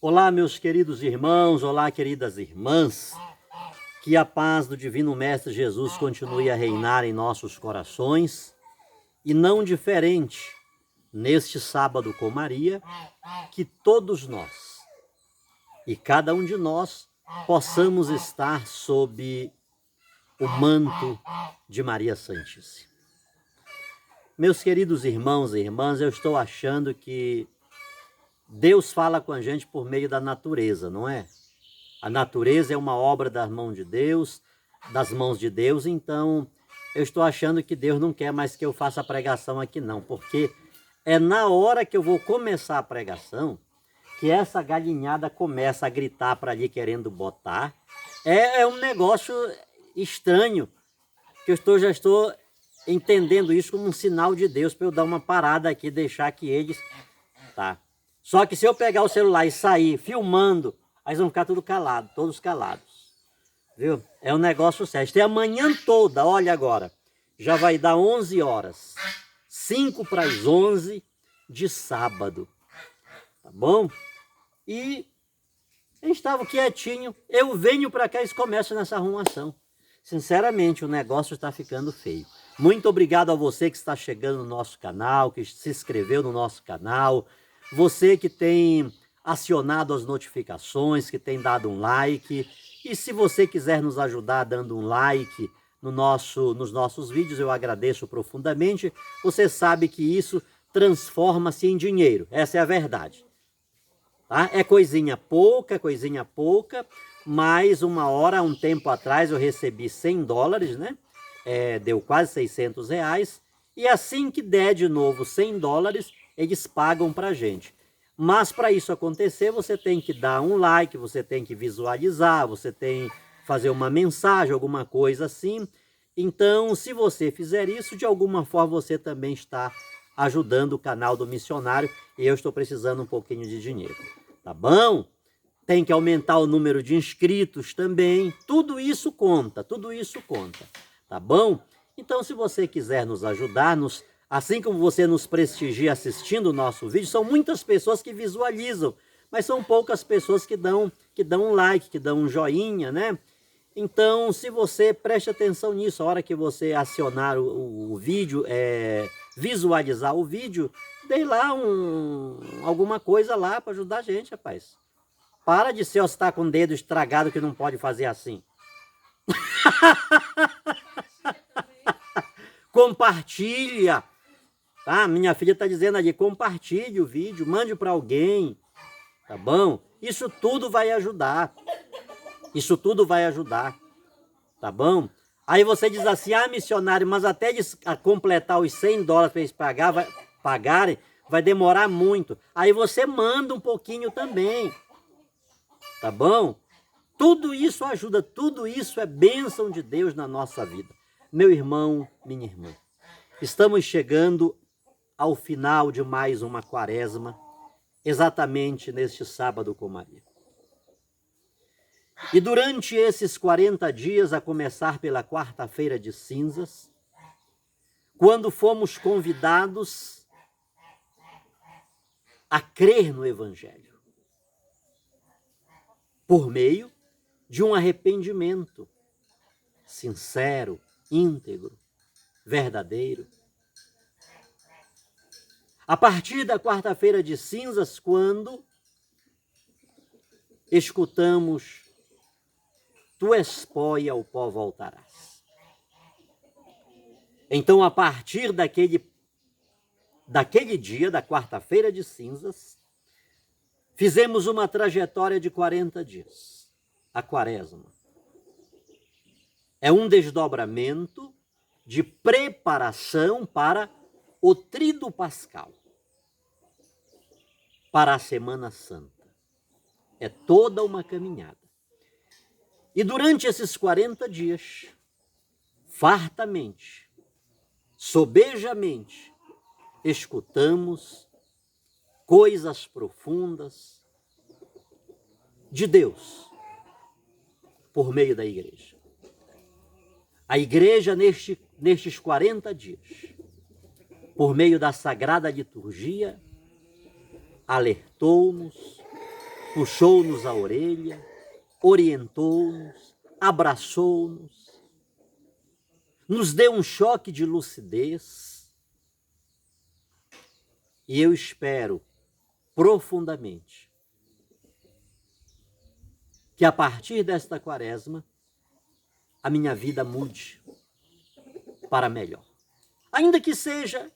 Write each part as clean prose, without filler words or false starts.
Olá, meus queridos irmãos, olá, queridas irmãs. Que a paz do Divino Mestre Jesus continue a reinar em nossos corações e não diferente neste sábado com Maria, que todos nós e cada um de nós possamos estar sob o manto de Maria Santíssima. Meus queridos irmãos e irmãs, eu estou achando que Deus fala com a gente por meio da natureza, não é? A natureza é uma obra das mãos de Deus, então eu estou achando que Deus não quer mais que eu faça a pregação aqui não, porque é na hora que eu vou começar a pregação que essa galinhada começa a gritar para ali querendo botar. É um negócio estranho, que já estou entendendo isso como um sinal de Deus para eu dar uma parada aqui, deixar que eles... Tá. Só que se eu pegar o celular e sair filmando, aí eles vão ficar todos calados. Viu? É um negócio sério. Tem a manhã toda, olha agora. Já vai dar 11 horas. 5 para as 11 de sábado. Tá bom? E eles estavam quietinho. Eu venho para cá e eles começam nessa arrumação. Sinceramente, o negócio está ficando feio. Muito obrigado a você que está chegando no nosso canal, que se inscreveu no nosso canal. Você que tem acionado as notificações, que tem dado um like. E se você quiser nos ajudar dando um like nos nossos vídeos, eu agradeço profundamente. Você sabe que isso transforma-se em dinheiro. Essa é a verdade. Tá? É coisinha pouca, mas uma hora, um tempo atrás, eu recebi $100, né? Deu quase R$600. E assim que der de novo $100, eles pagam para a gente. Mas para isso acontecer, você tem que dar um like, você tem que visualizar, você tem que fazer uma mensagem, alguma coisa assim. Então, se você fizer isso, de alguma forma você também está ajudando o canal do missionário e eu estou precisando um pouquinho de dinheiro. Tá bom? Tem que aumentar o número de inscritos também. Tudo isso conta, tá bom? Então, se você quiser nos ajudar, assim como você nos prestigia assistindo o nosso vídeo, são muitas pessoas que visualizam, mas são poucas pessoas que dão um like, que dão um joinha, né? Então, se você preste atenção nisso, a hora que você acionar o vídeo, visualizar o vídeo, dê lá alguma coisa lá para ajudar a gente, rapaz. Para de ser você tá com o dedo estragado que não pode fazer assim. Compartilha. Tá? Minha filha está dizendo ali, compartilhe o vídeo, mande para alguém, tá bom? Isso tudo vai ajudar. Tá bom? Aí você diz assim, missionário, mas até eles completar os $100 para eles pagarem, vai demorar muito. Aí você manda um pouquinho também, tá bom? Tudo isso ajuda, tudo isso é bênção de Deus na nossa vida. Meu irmão, minha irmã, estamos chegando ao final de mais uma quaresma, exatamente neste sábado com Maria. E durante esses 40 dias, a começar pela quarta-feira de cinzas, quando fomos convidados a crer no Evangelho, por meio de um arrependimento sincero, íntegro, verdadeiro. A partir da quarta-feira de cinzas, quando escutamos tu és pó e ao pó voltarás. Então, a partir daquele dia, da quarta-feira de cinzas, fizemos uma trajetória de 40 dias. A quaresma é um desdobramento de preparação para o Tríduo Pascal, para a Semana Santa. É toda uma caminhada. E durante esses 40 dias, fartamente, sobejamente, escutamos coisas profundas de Deus por meio da igreja. A igreja, nestes 40 dias, por meio da Sagrada Liturgia, alertou-nos, puxou-nos a orelha, orientou-nos, abraçou-nos, nos deu um choque de lucidez. E eu espero profundamente que a partir desta quaresma a minha vida mude para melhor. Ainda que seja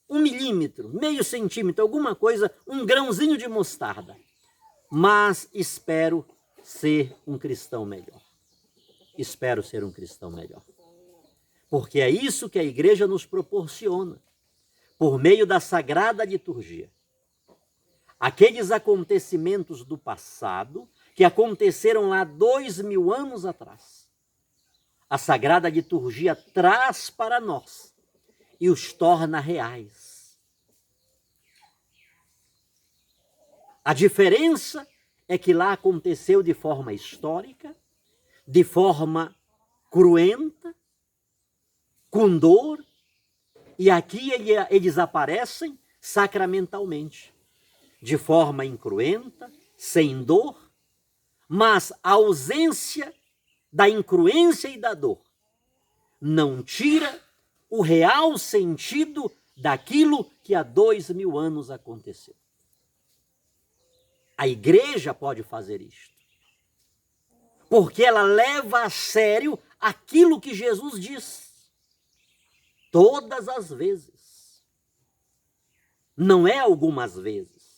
1 milímetro, meio centímetro, alguma coisa, um grãozinho de mostarda. Mas espero ser um cristão melhor. Espero ser um cristão melhor. Porque é isso que a igreja nos proporciona, por meio da sagrada liturgia. Aqueles acontecimentos do passado que aconteceram lá 2000 anos atrás. A sagrada liturgia traz para nós e os torna reais. A diferença é que lá aconteceu de forma histórica, de forma cruenta, com dor, e aqui eles aparecem sacramentalmente, de forma incruenta, sem dor, mas a ausência da incruência e da dor não tira o real sentido daquilo que há 2000 anos aconteceu. A igreja pode fazer isto, porque ela leva a sério aquilo que Jesus diz, todas as vezes. Não é algumas vezes.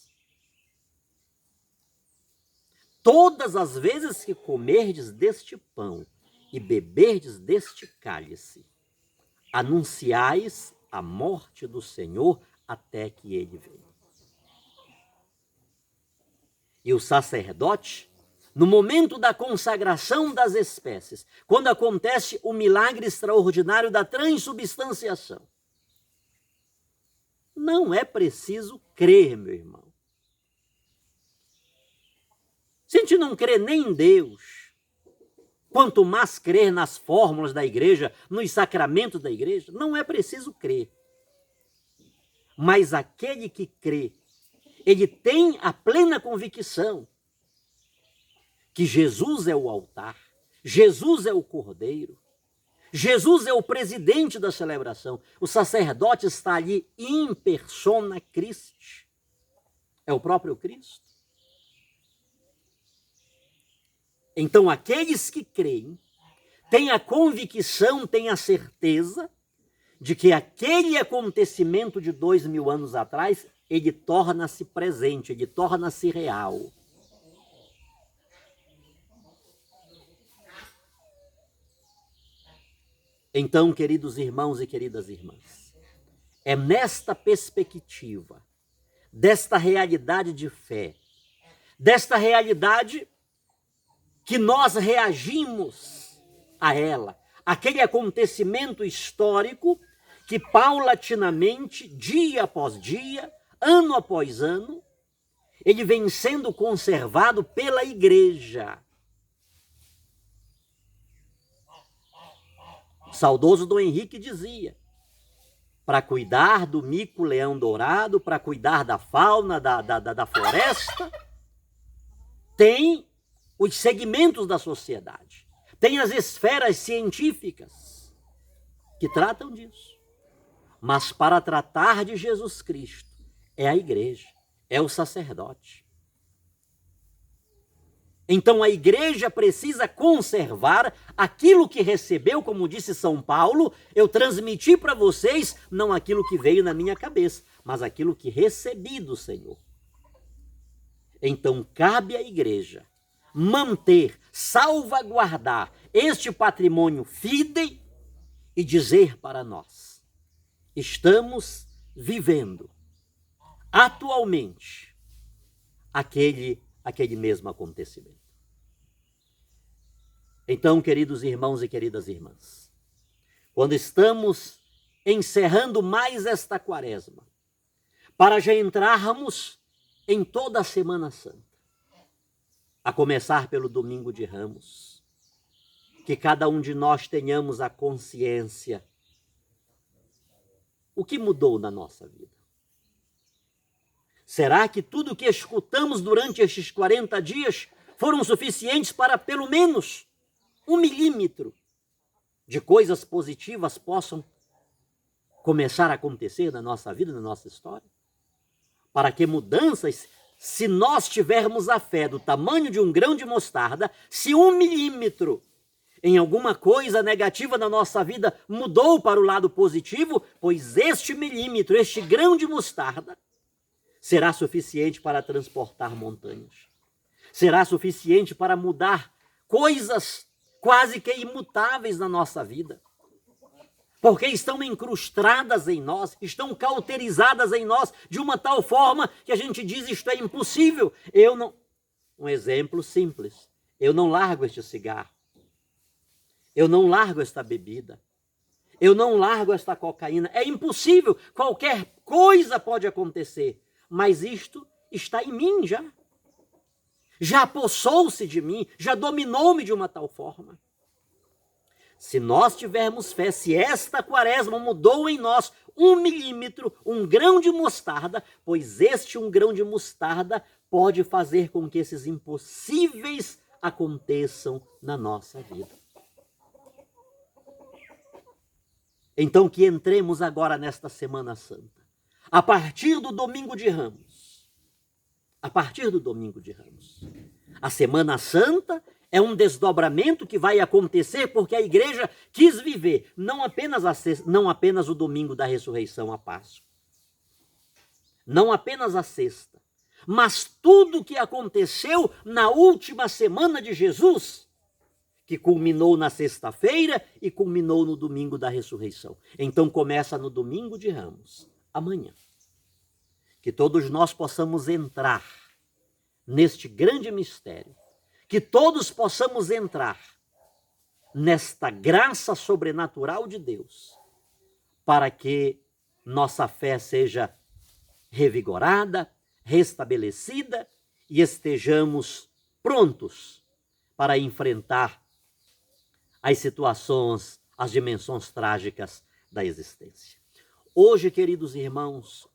Todas as vezes que comerdes deste pão e beberdes deste cálice, anunciais a morte do Senhor até que ele venha. E o sacerdote, no momento da consagração das espécies, quando acontece o milagre extraordinário da transubstanciação, não é preciso crer, meu irmão. Se a gente não crê nem em Deus, quanto mais crer nas fórmulas da igreja, nos sacramentos da igreja, não é preciso crer. Mas aquele que crê, ele tem a plena convicção que Jesus é o altar, Jesus é o cordeiro, Jesus é o presidente da celebração. O sacerdote está ali in persona Christi. É o próprio Cristo. Então, aqueles que creem têm a convicção, têm a certeza de que aquele acontecimento de 2000 anos atrás, ele torna-se presente, ele torna-se real. Então, queridos irmãos e queridas irmãs, é nesta perspectiva, desta realidade de fé, desta realidade que nós reagimos a ela, aquele acontecimento histórico que paulatinamente, dia após dia, ano após ano, ele vem sendo conservado pela igreja. O saudoso Dom Henrique dizia, para cuidar do mico-leão dourado, para cuidar da fauna, da floresta, tem os segmentos da sociedade, tem as esferas científicas que tratam disso. Mas para tratar de Jesus Cristo, é a igreja, é o sacerdote. Então a igreja precisa conservar aquilo que recebeu, como disse São Paulo, eu transmiti para vocês não aquilo que veio na minha cabeça, mas aquilo que recebi do Senhor. Então cabe à igreja manter, salvaguardar este patrimônio fidei e dizer para nós, estamos vivendo atualmente aquele mesmo acontecimento. Então, queridos irmãos e queridas irmãs, quando estamos encerrando mais esta quaresma, para já entrarmos em toda a Semana Santa, a começar pelo Domingo de Ramos, que cada um de nós tenhamos a consciência. O que mudou na nossa vida? Será que tudo o que escutamos durante estes 40 dias foram suficientes para pelo menos 1 milímetro de coisas positivas possam começar a acontecer na nossa vida, na nossa história? Para que mudanças, se nós tivermos a fé do tamanho de um grão de mostarda, se 1 milímetro em alguma coisa negativa na nossa vida mudou para o lado positivo, pois este milímetro, este grão de mostarda, será suficiente para transportar montanhas. Será suficiente para mudar coisas quase que imutáveis na nossa vida. Porque estão incrustadas em nós, estão cauterizadas em nós de uma tal forma que a gente diz isto é impossível. Um exemplo simples, eu não largo este cigarro. Eu não largo esta bebida. Eu não largo esta cocaína. É impossível, qualquer coisa pode acontecer. Mas isto está em mim já. Já apossou-se de mim, já dominou-me de uma tal forma. Se nós tivermos fé, se esta quaresma mudou em nós 1 milímetro, um grão de mostarda, pois este um grão de mostarda pode fazer com que esses impossíveis aconteçam na nossa vida. Então que entremos agora nesta Semana Santa. A partir do domingo de Ramos. A Semana Santa é um desdobramento que vai acontecer porque a igreja quis viver não apenas o domingo da ressurreição, a Páscoa. Não apenas a sexta. Mas tudo o que aconteceu na última semana de Jesus, que culminou na sexta-feira e culminou no domingo da ressurreição. Então começa no domingo de Ramos, amanhã. Que todos nós possamos entrar neste grande mistério. Que todos possamos entrar nesta graça sobrenatural de Deus, para que nossa fé seja revigorada, restabelecida e estejamos prontos para enfrentar as situações, as dimensões trágicas da existência. Hoje, queridos irmãos,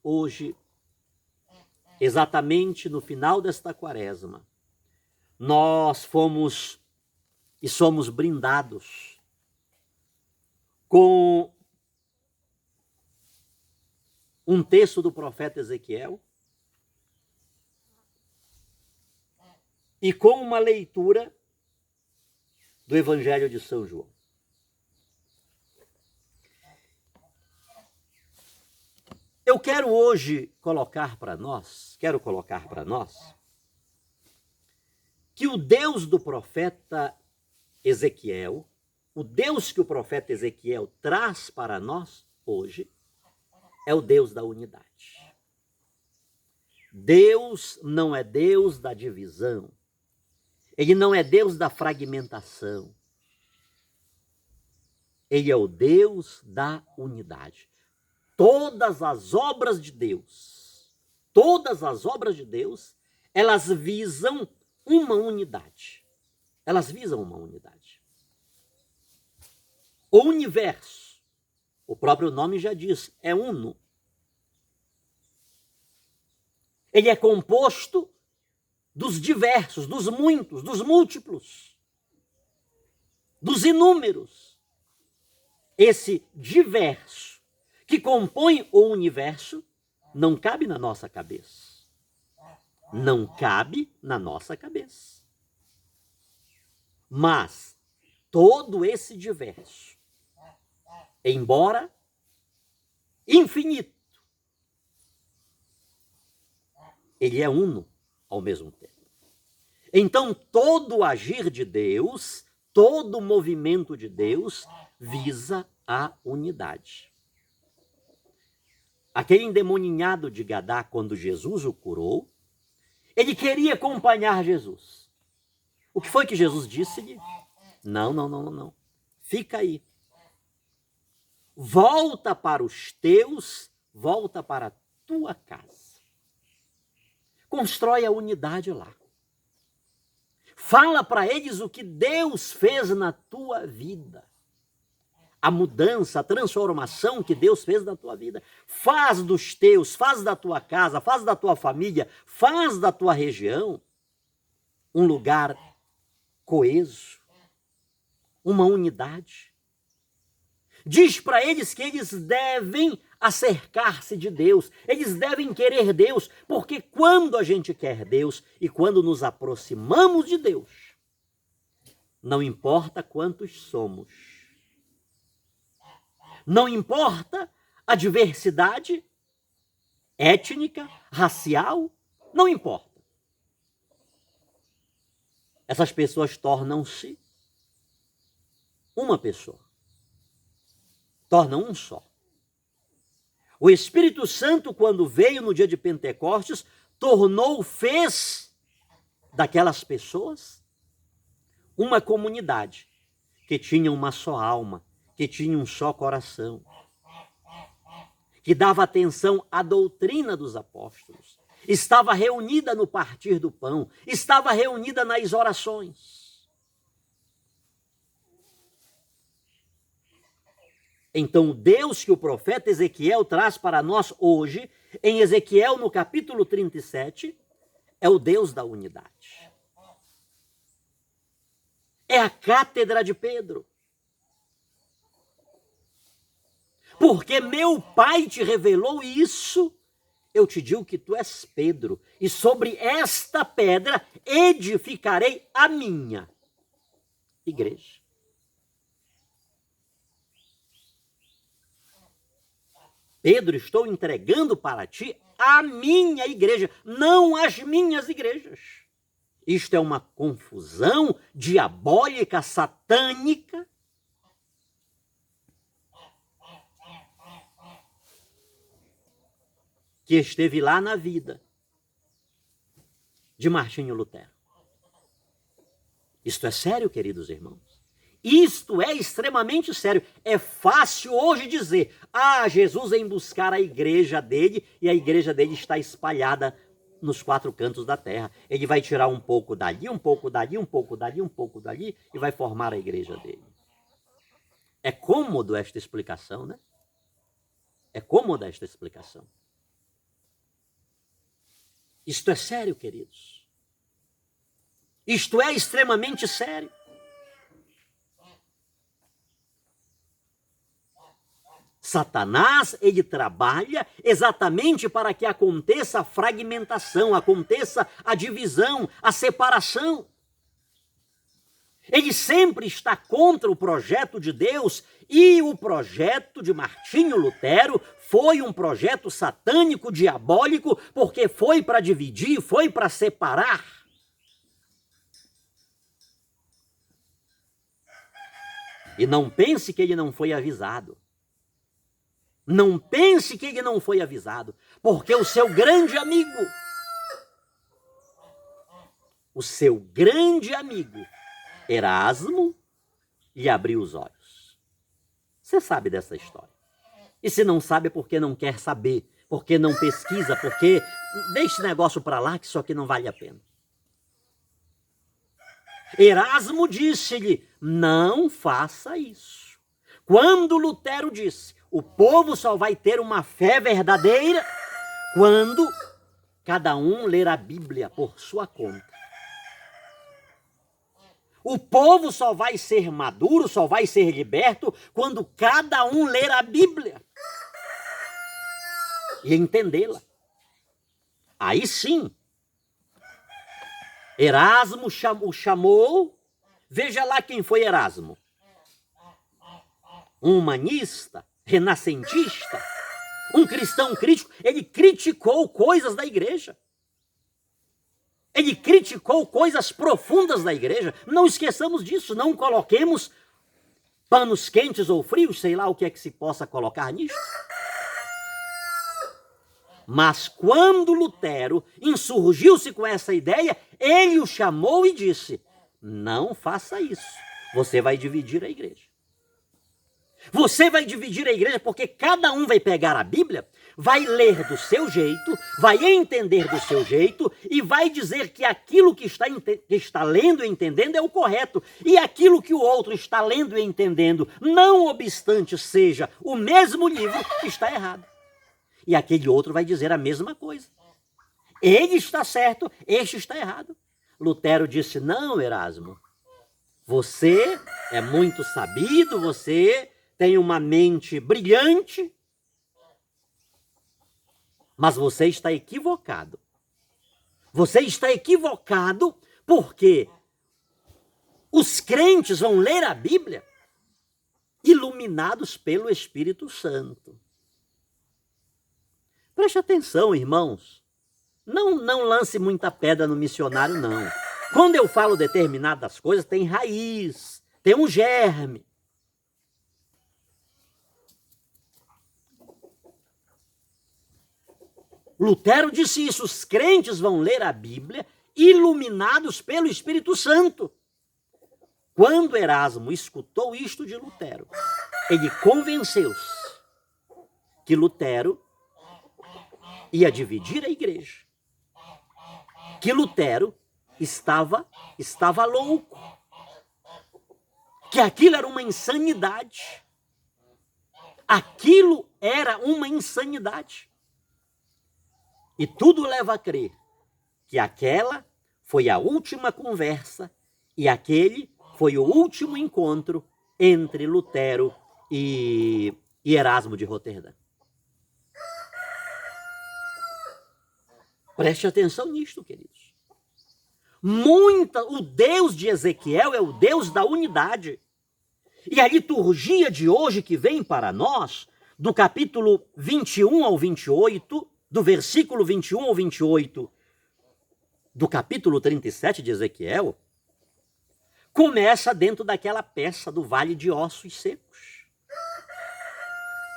exatamente no final desta quaresma, nós fomos e somos brindados com um texto do profeta Ezequiel e com uma leitura do Evangelho de São João. Eu quero hoje colocar para nós que o Deus do profeta Ezequiel, o Deus que o profeta Ezequiel traz para nós hoje, é o Deus da unidade. Deus não é Deus da divisão. Ele não é Deus da fragmentação. Ele é o Deus da unidade. Todas as obras de Deus, elas visam uma unidade. O universo, o próprio nome já diz, é uno. Ele é composto dos diversos, dos muitos, dos múltiplos, dos inúmeros. Esse diverso que compõe o universo não cabe na nossa cabeça. Não cabe na nossa cabeça. Mas todo esse diverso, embora infinito, ele é uno ao mesmo tempo. Então todo o agir de Deus, todo o movimento de Deus visa a unidade. Aquele endemoninhado de Gadá, quando Jesus o curou, ele queria acompanhar Jesus. O que foi que Jesus disse-lhe? Não. Fica aí. Volta para os teus, volta para a tua casa. Constrói a unidade lá. Fala para eles o que Deus fez na tua vida. a mudança, a transformação que Deus fez na tua vida. Faz dos teus, faz da tua casa, faz da tua família, faz da tua região um lugar coeso, uma unidade. Diz para eles que eles devem acercar-se de Deus, eles devem querer Deus, porque quando a gente quer Deus e quando nos aproximamos de Deus, não importa quantos somos, não importa a diversidade étnica, racial, não importa. Essas pessoas tornam-se uma pessoa, tornam um só. O Espírito Santo, quando veio no dia de Pentecostes, fez daquelas pessoas uma comunidade que tinha uma só alma, que tinha um só coração, que dava atenção à doutrina dos apóstolos, estava reunida no partir do pão, estava reunida nas orações. Então, o Deus que o profeta Ezequiel traz para nós hoje, em Ezequiel, no capítulo 37, é o Deus da unidade. É a cátedra de Pedro. Porque meu Pai te revelou isso, eu te digo que tu és Pedro, e sobre esta pedra edificarei a minha igreja. Pedro, estou entregando para ti a minha igreja, não as minhas igrejas. Isto é uma confusão diabólica, satânica. Que esteve lá na vida de Martinho Lutero. Isto é sério, queridos irmãos. Isto é extremamente sério. É fácil hoje dizer, Jesus vem buscar a igreja dele e a igreja dele está espalhada nos 4 cantos da terra. Ele vai tirar um pouco dali, um pouco dali, um pouco dali, um pouco dali e vai formar a igreja dele. É cômodo esta explicação, né? É cômoda esta explicação. Isto é sério, queridos. Isto é extremamente sério. Satanás, ele trabalha exatamente para que aconteça a fragmentação, aconteça a divisão, a separação. Ele sempre está contra o projeto de Deus e o projeto de Martinho Lutero foi um projeto satânico, diabólico, porque foi para dividir, foi para separar. E não pense que ele não foi avisado. Não pense que ele não foi avisado, porque o seu grande amigo, Erasmo, lhe abriu os olhos. Você sabe dessa história. E se não sabe é porque não quer saber, porque não pesquisa, porque deixa esse negócio para lá que isso aqui não vale a pena. Erasmo disse-lhe, não faça isso. Quando Lutero disse, o povo só vai ter uma fé verdadeira quando cada um ler a Bíblia por sua conta. O povo só vai ser maduro, só vai ser liberto quando cada um ler a Bíblia e entendê-la. Aí sim, Erasmo o chamou. Veja lá quem foi Erasmo. Um humanista, renascentista, um cristão crítico. Ele criticou coisas da igreja. Ele criticou coisas profundas da igreja. Não esqueçamos disso. Não coloquemos panos quentes ou frios, sei lá o que é que se possa colocar nisso. Mas quando Lutero insurgiu-se com essa ideia, ele o chamou e disse, não faça isso. Você vai dividir a igreja. Você vai dividir a igreja porque cada um vai pegar a Bíblia, vai ler do seu jeito, vai entender do seu jeito e vai dizer que aquilo que está lendo e entendendo é o correto. E aquilo que o outro está lendo e entendendo, não obstante seja o mesmo livro, está errado. E aquele outro vai dizer a mesma coisa. Ele está certo, este está errado. Lutero disse, não, Erasmo, você é muito sabido, você tem uma mente brilhante, mas você está equivocado. Você está equivocado porque os crentes vão ler a Bíblia iluminados pelo Espírito Santo. Preste atenção, irmãos. Não lance muita pedra no missionário, não. Quando eu falo determinadas coisas, tem raiz, tem um germe. Lutero disse isso, os crentes vão ler a Bíblia iluminados pelo Espírito Santo. Quando Erasmo escutou isto de Lutero, ele convenceu-se que Lutero ia dividir a igreja, que Lutero estava louco, que aquilo era uma insanidade. Aquilo era uma insanidade. E tudo leva a crer que aquela foi a última conversa e aquele foi o último encontro entre Lutero e Erasmo de Roterdã. Preste atenção nisto, queridos. O Deus de Ezequiel é o Deus da unidade. E a liturgia de hoje que vem para nós, do capítulo 21 ao 28, do versículo 21 ao 28, do capítulo 37 de Ezequiel, começa dentro daquela peça do Vale de Ossos Secos.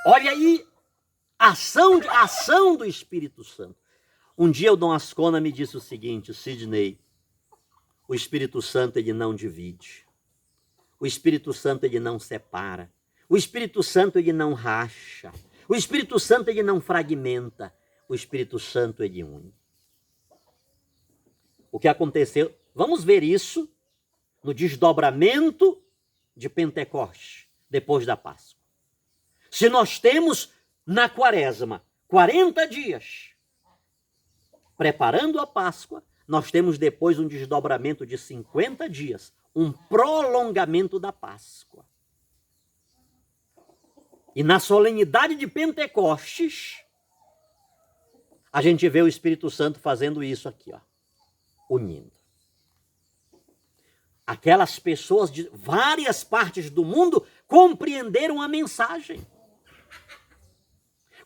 Olha aí, a ação do Espírito Santo. Um dia o Dom Ascona me disse o seguinte, Sidney, o Espírito Santo ele não divide, o Espírito Santo ele não separa, o Espírito Santo ele não racha, o Espírito Santo ele não fragmenta, o Espírito Santo ele une. O que aconteceu? Vamos ver isso no desdobramento de Pentecoste, depois da Páscoa. Se nós temos na Quaresma 40 dias preparando a Páscoa, nós temos depois um desdobramento de 50 dias, um prolongamento da Páscoa. E na solenidade de Pentecostes, a gente vê o Espírito Santo fazendo isso aqui, ó, unindo. Aquelas pessoas de várias partes do mundo compreenderam a mensagem.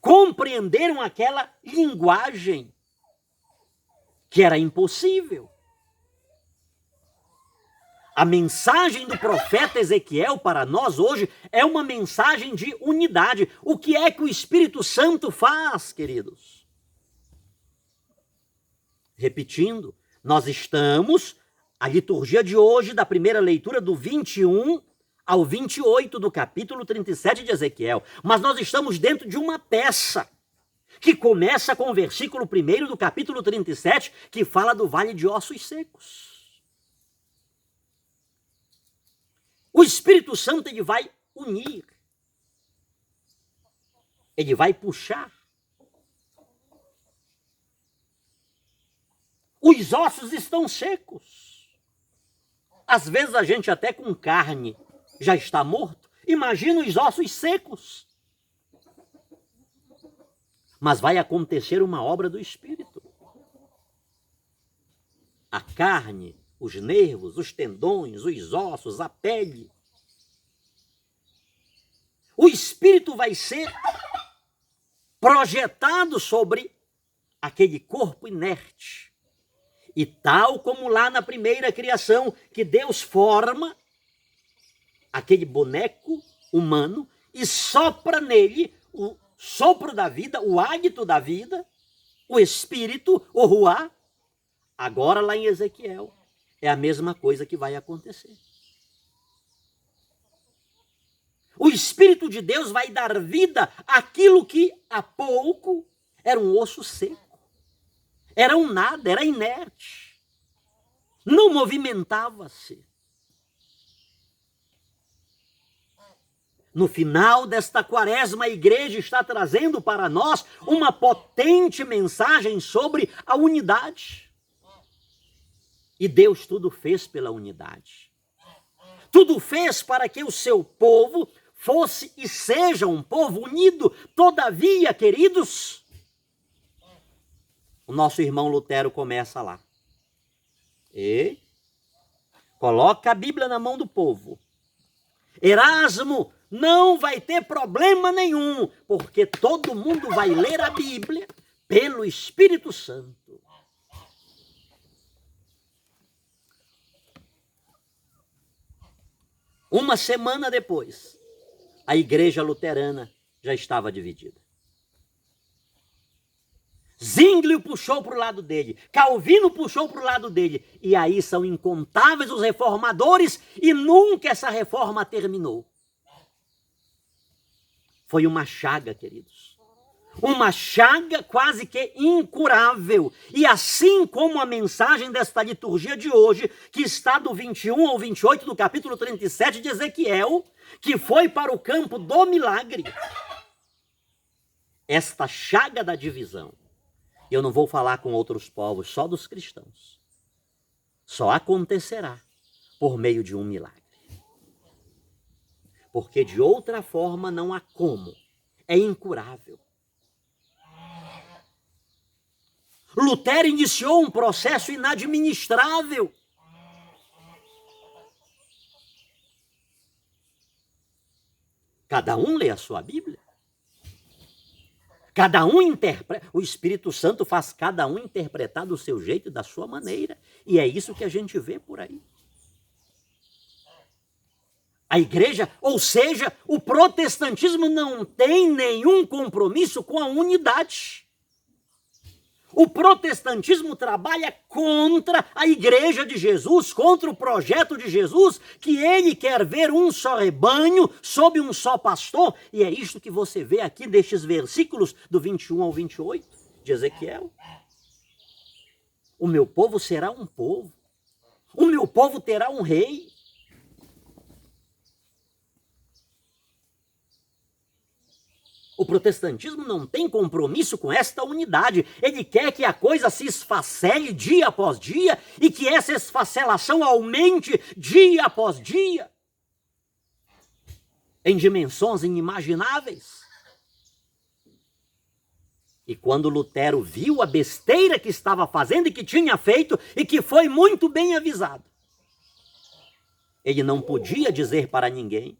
Compreenderam aquela linguagem que era impossível. A mensagem do profeta Ezequiel para nós hoje é uma mensagem de unidade. O que é que o Espírito Santo faz, queridos? Repetindo, nós estamos, a liturgia de hoje, da primeira leitura do 21 ao 28 do capítulo 37 de Ezequiel. Mas nós estamos dentro de uma peça que começa com o versículo 1 do capítulo 37, que fala do Vale de Ossos Secos. O Espírito Santo ele vai unir, ele vai puxar. Os ossos estão secos. Às vezes a gente até com carne já está morto. Imagina os ossos secos. Mas vai acontecer uma obra do Espírito. A carne, os nervos, os tendões, os ossos, a pele. O Espírito vai ser projetado sobre aquele corpo inerte. E tal como lá na primeira criação, que Deus forma aquele boneco humano e sopra nele o sopro da vida, o hálito da vida, o espírito, o ruá. Agora lá em Ezequiel é a mesma coisa que vai acontecer. O Espírito de Deus vai dar vida àquilo que há pouco era um osso seco. Era um nada, era inerte. Não movimentava-se. No final desta quaresma, a igreja está trazendo para nós uma potente mensagem sobre a unidade. E Deus tudo fez pela unidade. Tudo fez para que o seu povo fosse e seja um povo unido. Todavia, queridos, o nosso irmão Lutero começa lá. E coloca a Bíblia na mão do povo. Erasmo não vai ter problema nenhum, porque todo mundo vai ler a Bíblia pelo Espírito Santo. Uma semana depois, a igreja luterana já estava dividida. Zwinglio puxou para o lado dele, Calvino puxou para o lado dele, e aí são incontáveis os reformadores, e nunca essa reforma terminou. Foi uma chaga, queridos. Uma chaga quase que incurável. E assim como a mensagem desta liturgia de hoje, que está do 21 ao 28 do capítulo 37 de Ezequiel, que foi para o campo do milagre. Esta chaga da divisão, eu não vou falar com outros povos, só dos cristãos, só acontecerá por meio de um milagre. Porque de outra forma não há como. É incurável. Lutero iniciou um processo inadministrável. Cada um lê a sua Bíblia. Cada um interpreta. O Espírito Santo faz cada um interpretar do seu jeito e da sua maneira. E é isso que a gente vê por aí. A igreja, ou seja, o protestantismo não tem nenhum compromisso com a unidade. O protestantismo trabalha contra a igreja de Jesus, contra o projeto de Jesus, que ele quer ver um só rebanho sob um só pastor. E é isto que você vê aqui destes versículos do 21 ao 28 de Ezequiel. O meu povo será um povo. O meu povo terá um rei. O protestantismo não tem compromisso com esta unidade. Ele quer que a coisa se esfacele dia após dia e que essa esfacelação aumente dia após dia em dimensões inimagináveis. E quando Lutero viu a besteira que estava fazendo e que tinha feito e que foi muito bem avisado, ele não podia dizer para ninguém,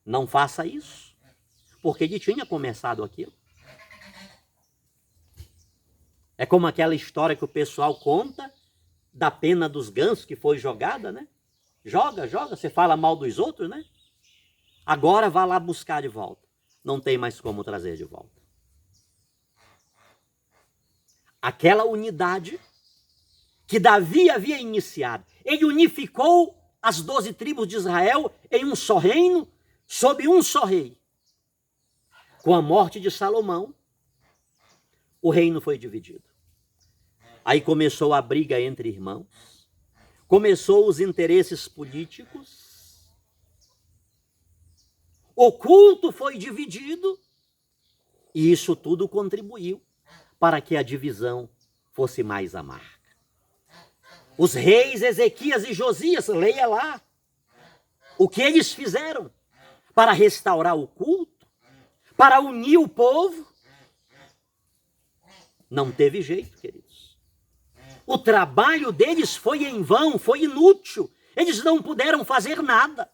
não faça isso. Porque ele tinha começado aquilo. É como aquela história que o pessoal conta da pena dos gansos que foi jogada, né? Joga, você fala mal dos outros, né? Agora vá lá buscar de volta. Não tem mais como trazer de volta. Aquela unidade que Davi havia iniciado. Ele unificou as 12 tribos de Israel em um só reino, sob um só rei. Com a morte de Salomão, o reino foi dividido. Aí começou a briga entre irmãos, começou os interesses políticos, o culto foi dividido, e isso tudo contribuiu para que a divisão fosse mais amarga. Os reis Ezequias e Josias, leia lá, o que eles fizeram para restaurar o culto, para unir o povo. Não teve jeito, queridos. O trabalho deles foi em vão, foi inútil. Eles não puderam fazer nada.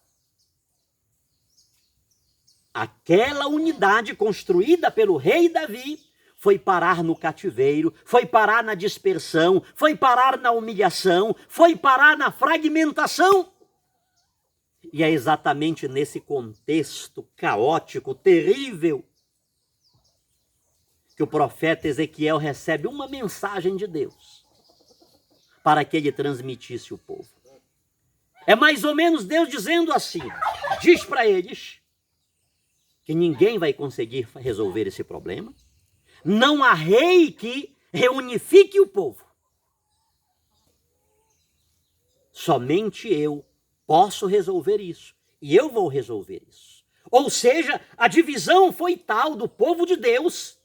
Aquela unidade construída pelo rei Davi foi parar no cativeiro, foi parar na dispersão, foi parar na humilhação, foi parar na fragmentação. E é exatamente nesse contexto caótico, terrível, que o profeta Ezequiel recebe uma mensagem de Deus para que ele transmitisse o povo. É mais ou menos Deus dizendo assim, diz para eles que ninguém vai conseguir resolver esse problema. Não há rei que reunifique o povo. Somente eu posso resolver isso. E eu vou resolver isso. Ou seja, a divisão foi tal do povo de Deus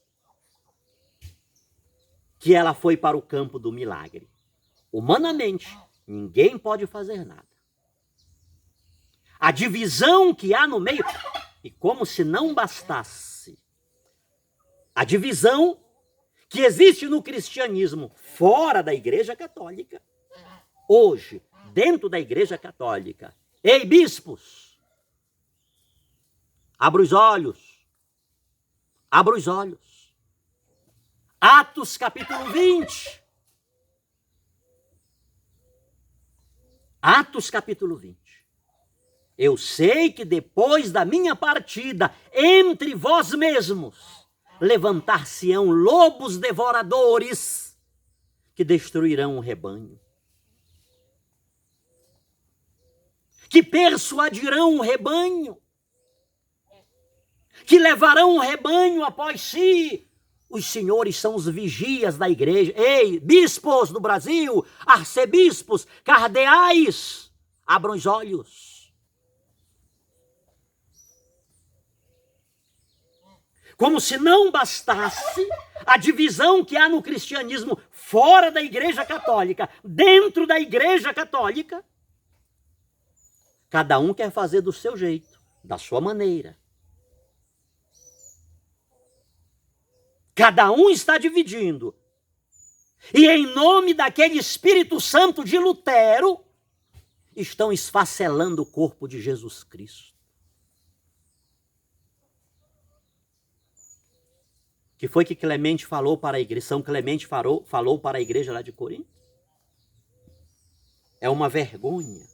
que ela foi para o campo do milagre. Humanamente, ninguém pode fazer nada. A divisão que há no meio, e como se não bastasse, a divisão que existe no cristianismo fora da Igreja Católica, hoje, dentro da Igreja Católica, ei, bispos, abra os olhos, abra os olhos. Atos capítulo 20. Atos capítulo 20. Eu sei que depois da minha partida, entre vós mesmos, levantar-se-ão lobos devoradores que destruirão o rebanho, que persuadirão o rebanho, que levarão o rebanho após si. Os senhores são os vigias da igreja. Ei, bispos do Brasil, arcebispos, cardeais, abram os olhos. Como se não bastasse a divisão que há no cristianismo fora da Igreja Católica, dentro da Igreja Católica, cada um quer fazer do seu jeito, da sua maneira. Cada um está dividindo. E em nome daquele Espírito Santo de Lutero, estão esfacelando o corpo de Jesus Cristo. Que foi que Clemente falou para a igreja, São Clemente falou para a igreja lá de Corinto? É uma vergonha.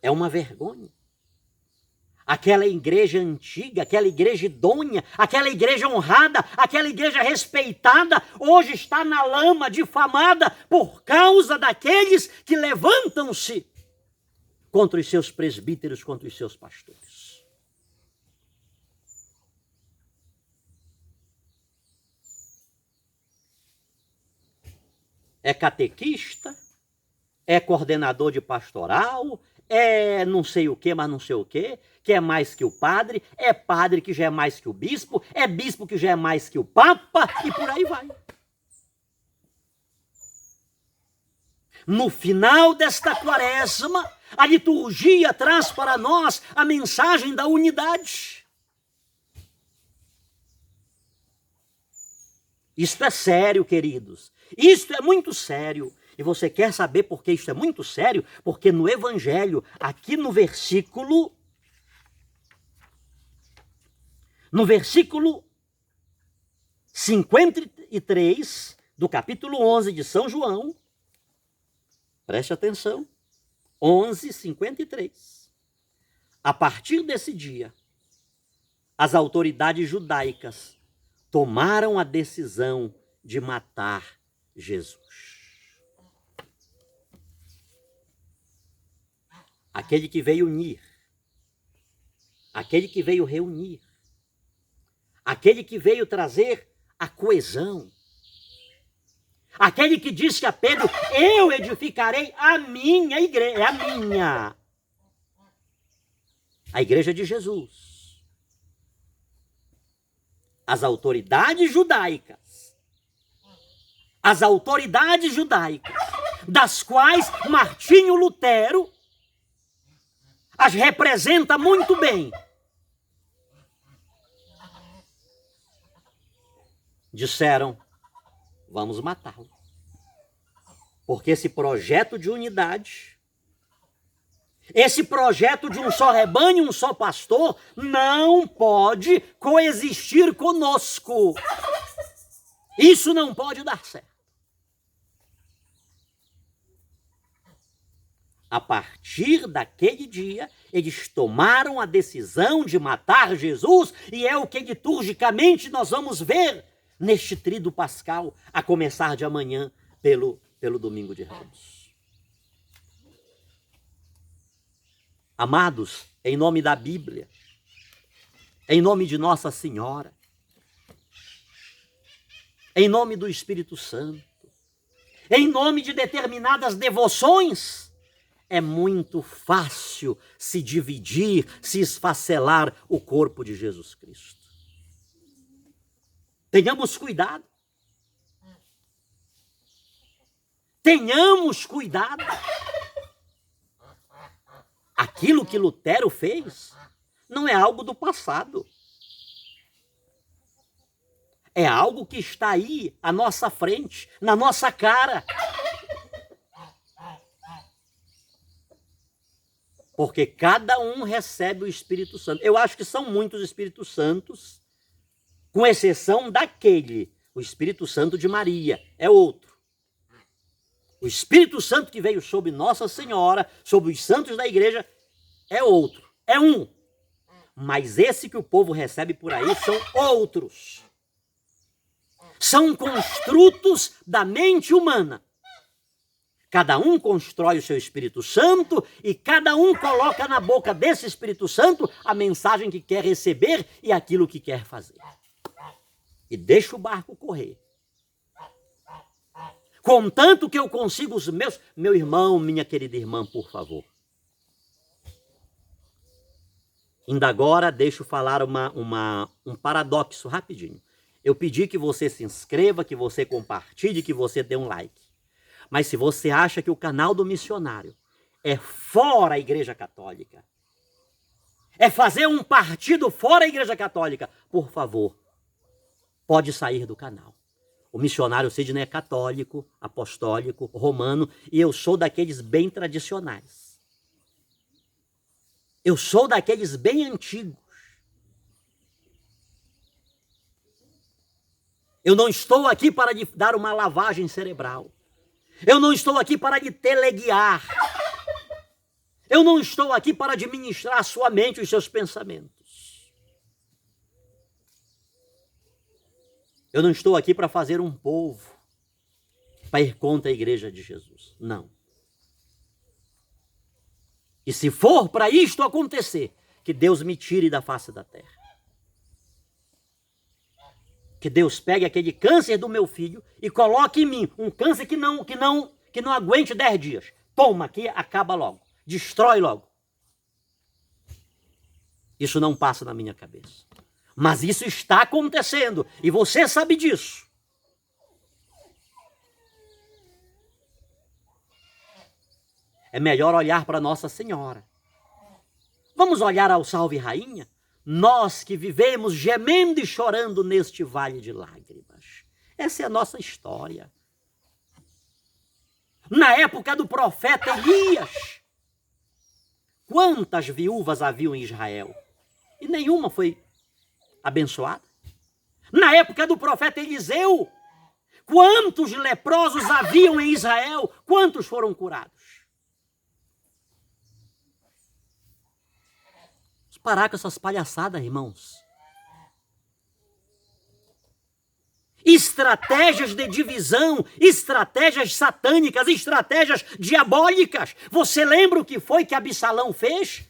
É uma vergonha. Aquela igreja antiga, aquela igreja idônea, aquela igreja honrada, aquela igreja respeitada, hoje está na lama, difamada, por causa daqueles que levantam-se contra os seus presbíteros, contra os seus pastores. É catequista, é coordenador de pastoral, é não sei o que, mas não sei o que é mais que o padre, é padre que já é mais que o bispo, é bispo que já é mais que o papa, e por aí vai. No final desta quaresma, a liturgia traz para nós a mensagem da unidade. Isto é sério, queridos. Isto é muito sério. E você quer saber por que isto é muito sério? Porque no Evangelho, aqui no versículo 53 do capítulo 11 de São João, preste atenção, 11:53. A partir desse dia, as autoridades judaicas tomaram a decisão de matar Jesus. Aquele que veio unir, aquele que veio reunir, aquele que veio trazer a coesão, aquele que disse a Pedro, eu edificarei a minha igreja, é a igreja de Jesus. As autoridades judaicas, das quais Martinho Lutero as representa muito bem. Disseram, vamos matá-lo. Porque esse projeto de unidade, esse projeto de um só rebanho, um só pastor, não pode coexistir conosco. Isso não pode dar certo. A partir daquele dia, eles tomaram a decisão de matar Jesus, e é o que liturgicamente nós vamos ver neste tríduo pascal, a começar de amanhã pelo Domingo de Ramos. Amados, em nome da Bíblia, em nome de Nossa Senhora, em nome do Espírito Santo, em nome de determinadas devoções, é muito fácil se dividir, se esfacelar o corpo de Jesus Cristo. Tenhamos cuidado. Tenhamos cuidado. Aquilo que Lutero fez não é algo do passado. É algo que está aí à nossa frente, na nossa cara. Porque cada um recebe o Espírito Santo. Eu acho que são muitos Espíritos Santos, com exceção daquele, o Espírito Santo de Maria, é outro. O Espírito Santo que veio sobre Nossa Senhora, sobre os santos da igreja, é outro, é um. Mas esse que o povo recebe por aí são outros. São construtos da mente humana. Cada um constrói o seu Espírito Santo e cada um coloca na boca desse Espírito Santo a mensagem que quer receber e aquilo que quer fazer. E deixa o barco correr. Contanto que eu consiga os meus... Meu irmão, minha querida irmã, por favor. Ainda agora, deixa eu falar um paradoxo rapidinho. Eu pedi que você se inscreva, que você compartilhe, que você dê um like. Mas se você acha que o canal do missionário é fora a Igreja Católica, é fazer um partido fora a Igreja Católica, por favor, pode sair do canal. O missionário Sidney é católico, apostólico, romano, e eu sou daqueles bem tradicionais. Eu sou daqueles bem antigos. Eu não estou aqui para lhe dar uma lavagem cerebral. Eu não estou aqui para lhe teleguiar. Eu não estou aqui para administrar a sua mente e os seus pensamentos. Eu não estou aqui para fazer um povo para ir contra a igreja de Jesus. Não. E se for para isto acontecer, que Deus me tire da face da terra. Que Deus pegue aquele câncer do meu filho e coloque em mim um câncer que não aguente 10 dias. Toma aqui, acaba logo. Destrói logo. Isso não passa na minha cabeça. Mas isso está acontecendo e você sabe disso. É melhor olhar para Nossa Senhora. Vamos olhar ao Salve Rainha? Nós que vivemos gemendo e chorando neste vale de lágrimas. Essa é a nossa história. Na época do profeta Elias, quantas viúvas haviam em Israel? E nenhuma foi abençoada. Na época do profeta Eliseu, quantos leprosos haviam em Israel? Quantos foram curados? Parar com essas palhaçadas, irmãos. Estratégias de divisão, estratégias satânicas, estratégias diabólicas. Você lembra o que foi que Absalão fez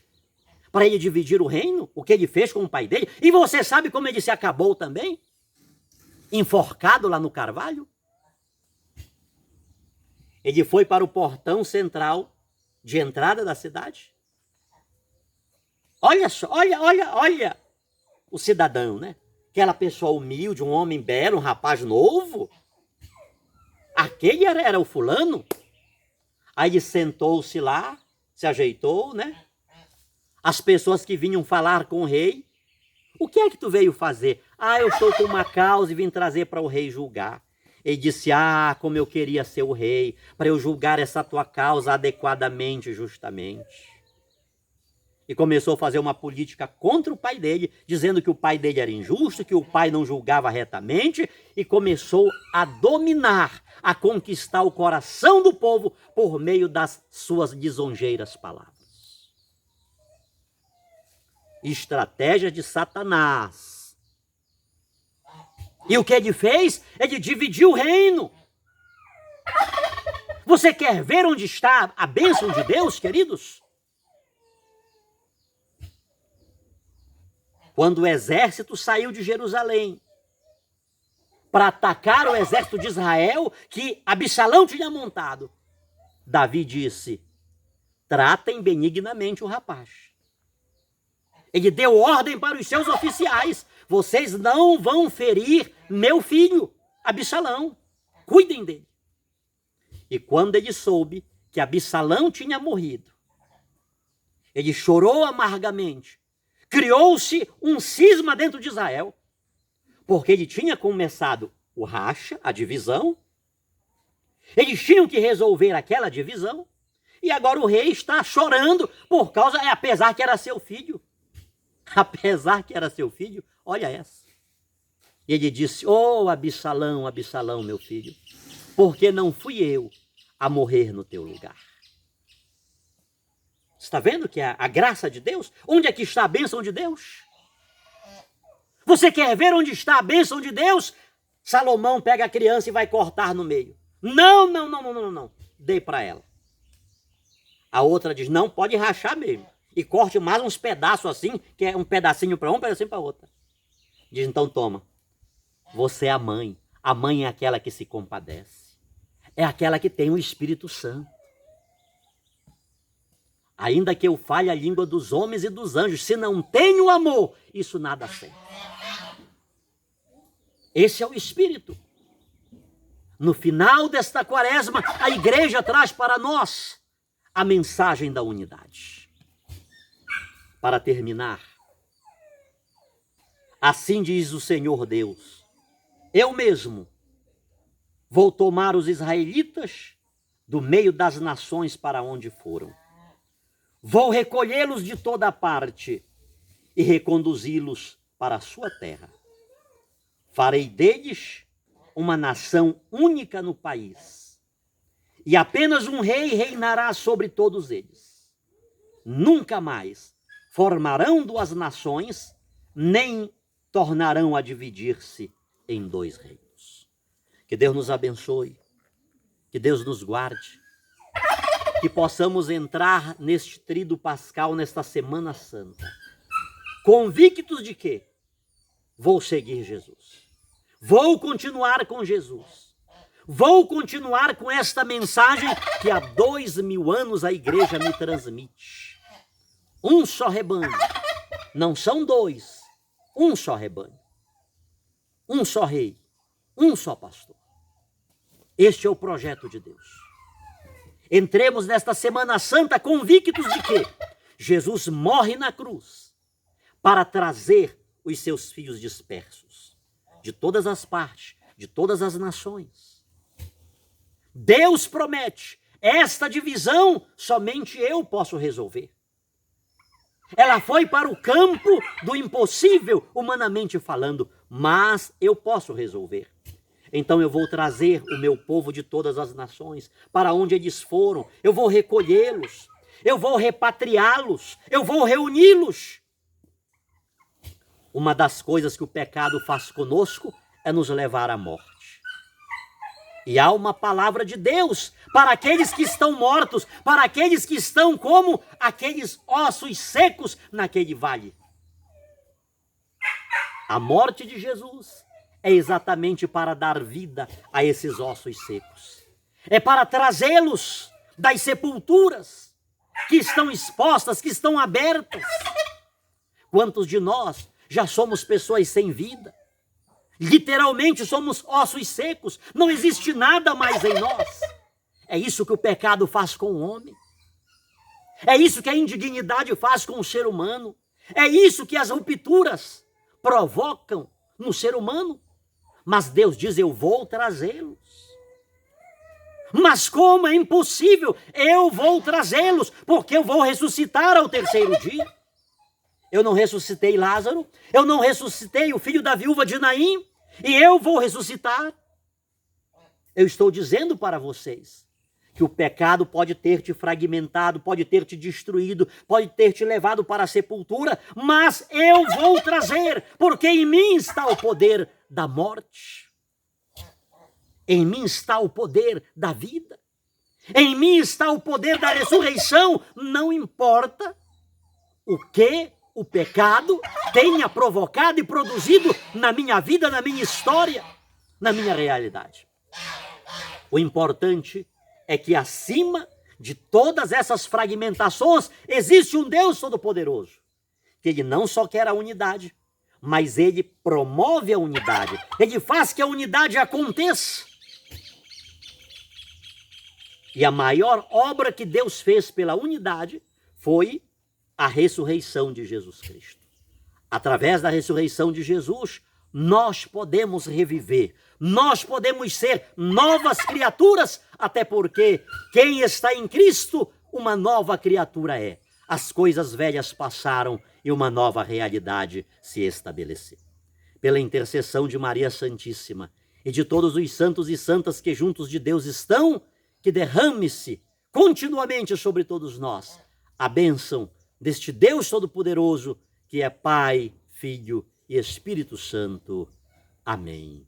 para ele dividir o reino? O que ele fez com o pai dele? E você sabe como ele se acabou também? Enforcado lá no carvalho? Ele foi para o portão central de entrada da cidade. Olha só, olha o cidadão, né? Aquela pessoa humilde, um homem belo, um rapaz novo. Aquele era o fulano. Aí ele sentou-se lá, se ajeitou, né? As pessoas que vinham falar com o rei. O que é que tu veio fazer? Ah, eu estou com uma causa e vim trazer para o rei julgar. Ele disse, como eu queria ser o rei, para eu julgar essa tua causa adequadamente e justamente. E começou a fazer uma política contra o pai dele, dizendo que o pai dele era injusto, que o pai não julgava retamente, e começou a dominar, a conquistar o coração do povo por meio das suas lisonjeiras palavras. Estratégia de Satanás. E o que ele fez? Ele dividiu o reino. Você quer ver onde está a bênção de Deus, queridos? quando o exército saiu de Jerusalém para atacar o exército de Israel que Absalão tinha montado, Davi disse: tratem benignamente o rapaz. Ele deu ordem para os seus oficiais: vocês não vão ferir meu filho, Absalão. Cuidem dele. E quando ele soube que Absalão tinha morrido, ele chorou amargamente. Criou-se um cisma dentro de Israel, porque ele tinha começado o racha, a divisão. Eles tinham que resolver aquela divisão. E agora o rei está chorando por causa, apesar que era seu filho. Apesar que era seu filho, olha essa. E ele disse: oh, Absalão, Absalão, meu filho, porque não fui eu a morrer no teu lugar. Está vendo que a graça de Deus? Onde é que está a bênção de Deus? Você quer ver onde está a bênção de Deus? Salomão pega a criança e vai cortar no meio. Não, não, não, não, não, não. Dei para ela. A outra diz: não, pode rachar mesmo. E corte mais uns pedaços assim, que é um pedacinho para um pedacinho para outra. Diz: então toma. Você é a mãe. A mãe é aquela que se compadece. É aquela que tem o Espírito Santo. Ainda que eu fale a língua dos homens e dos anjos, se não tenho amor, isso nada serve. Esse é o Espírito. No final desta quaresma, a igreja traz para nós a mensagem da unidade. Para terminar, assim diz o Senhor Deus: eu mesmo vou tomar os israelitas do meio das nações para onde foram. Vou recolhê-los de toda parte e reconduzi-los para a sua terra. Farei deles uma nação única no país, e apenas um rei reinará sobre todos eles. Nunca mais formarão duas nações, nem tornarão a dividir-se em dois reinos. Que Deus nos abençoe, que Deus nos guarde, que possamos entrar neste tríduo pascal, nesta Semana Santa, convictos de que vou seguir Jesus, vou continuar com Jesus, vou continuar com esta mensagem que há 2000 anos a igreja me transmite. Um só rebanho, não são dois, um só rebanho, um só rei, um só pastor. Este é o projeto de Deus. Entremos nesta Semana Santa convictos de que Jesus morre na cruz para trazer os seus filhos dispersos de todas as partes, de todas as nações. Deus promete: esta divisão somente eu posso resolver. Ela foi para o campo do impossível, humanamente falando, mas eu posso resolver. Então eu vou trazer o meu povo de todas as nações para onde eles foram. Eu vou recolhê-los, eu vou repatriá-los, eu vou reuni-los. Uma das coisas que o pecado faz conosco é nos levar à morte. E há uma palavra de Deus para aqueles que estão mortos, para aqueles que estão como aqueles ossos secos naquele vale. A morte de Jesus é exatamente para dar vida a esses ossos secos. É para trazê-los das sepulturas que estão expostas, que estão abertas. Quantos de nós já somos pessoas sem vida? Literalmente somos ossos secos, não existe nada mais em nós. É isso que o pecado faz com o homem. É isso que a indignidade faz com o ser humano. É isso que as rupturas provocam no ser humano. Mas Deus diz: eu vou trazê-los. Mas como é impossível? Eu vou trazê-los, porque eu vou ressuscitar ao terceiro dia. Eu não ressuscitei Lázaro, eu não ressuscitei o filho da viúva de Naim, e eu vou ressuscitar. Eu estou dizendo para vocês que o pecado pode ter te fragmentado, pode ter te destruído, pode ter te levado para a sepultura, mas eu vou trazer, porque em mim está o poder da morte. Em mim está o poder da vida. Em mim está o poder da ressurreição. Não importa o que o pecado tenha provocado e produzido na minha vida, na minha história, na minha realidade. O importante é que acima de todas essas fragmentações existe um Deus Todo-Poderoso, que ele não só quer a unidade, mas ele promove a unidade, ele faz que a unidade aconteça. E a maior obra que Deus fez pela unidade foi a ressurreição de Jesus Cristo. Através da ressurreição de Jesus, nós podemos reviver, nós podemos ser novas criaturas, até porque quem está em Cristo, uma nova criatura é. As coisas velhas passaram e uma nova realidade se estabeleceu. Pela intercessão de Maria Santíssima e de todos os santos e santas que juntos de Deus estão, que derrame-se continuamente sobre todos nós a bênção deste Deus Todo-Poderoso, que é Pai, Filho e Espírito Santo. Amém.